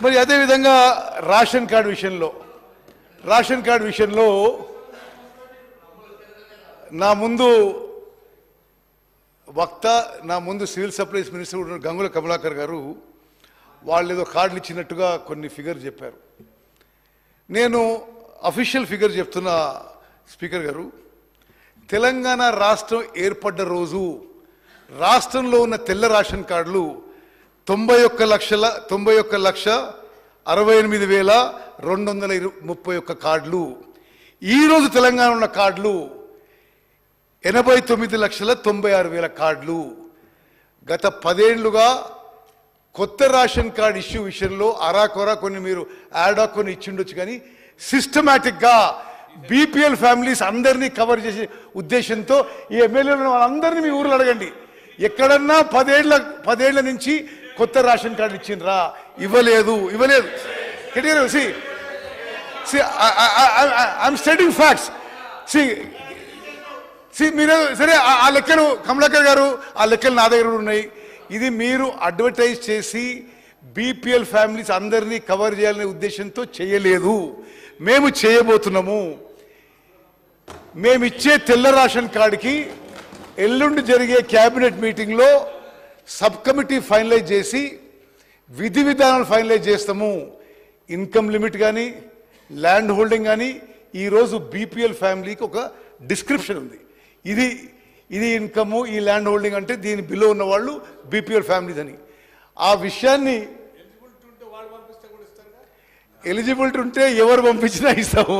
మరి అదేవిధంగా ration card విషయంలో నా ముందు civil supplies minister Gangula Kamalakar గారు వాళ్ళు ఏదో కార్డులు ఇచ్చినట్టుగా కొన్ని ఫిగర్ చెప్పారు. నేను అఫీషియల్ ఫిగర్ చెప్తున్నా స్పీకర్ గారు. తెలంగాణ రాష్ట్రం ఏర్పడ్డ రోజు రాష్ట్రంలో ఉన్న తెల్ల రేషన్ కార్డులు 91,68,231 కార్డులు. ఈరోజు తెలంగాణ ఉన్న కార్డులు 89,96,000 కార్డులు. గత 10 ఏళ్లుగా కొత్త రేషన్ కార్డు ఇష్యూ విషయంలో అరాకొరా కొన్ని మీరు యాడాక్ కొన్ని ఇచ్చిండొచ్చు, కానీ సిస్టమేటిక్గా బీపీఎల్ ఫ్యామిలీస్ అందరినీ కవర్ చేసే ఉద్దేశంతో ఈ ఎమ్మెల్యేలను వాళ్ళందరినీ మీ ఊర్లో అడగండి, ఎక్కడన్నా 10 ఏళ్ల నుంచి కొత్త రేషన్ కార్డు ఇచ్చిండ్రా? ఇవ్వలేదు. I'm stating facts. మీరు సరే ఆ లెక్కలు కమలాకర్ గారు, ఆ లెక్కలు నా దగ్గర ఉన్నాయి. ఇది మీరు అడ్వర్టైజ్ చేసి బీపీఎల్ ఫ్యామిలీస్ అందరినీ కవర్ చేయాలనే ఉద్దేశంతో చేయలేదు. మేము చేయబోతున్నాము. మేమిచ్చే తెల్ల రేషన్ కార్డుకి ఎల్లుండి జరిగే క్యాబినెట్ మీటింగ్లో సబ్ కమిటీ ఫైనలైజ్ చేసి విధి విధానాలు ఫైనలైజ్ చేస్తాము. ఇన్కమ్ లిమిట్ కానీ ల్యాండ్ హోల్డింగ్ కానీ ఈరోజు బీపీఎల్ ఫ్యామిలీకి ఒక డిస్క్రిప్షన్ ఉంది. ఇది ఇన్కము, ఈ ల్యాండ్ హోల్డింగ్ అంటే దీని బిలో ఉన్న వాళ్ళు బీపీఎల్ ఫ్యామిలీస్ అని. ఆ విషయాన్ని ఎలిజిబిలిటీ ఉంటే ఎవరు పంపించినా ఇస్తాము.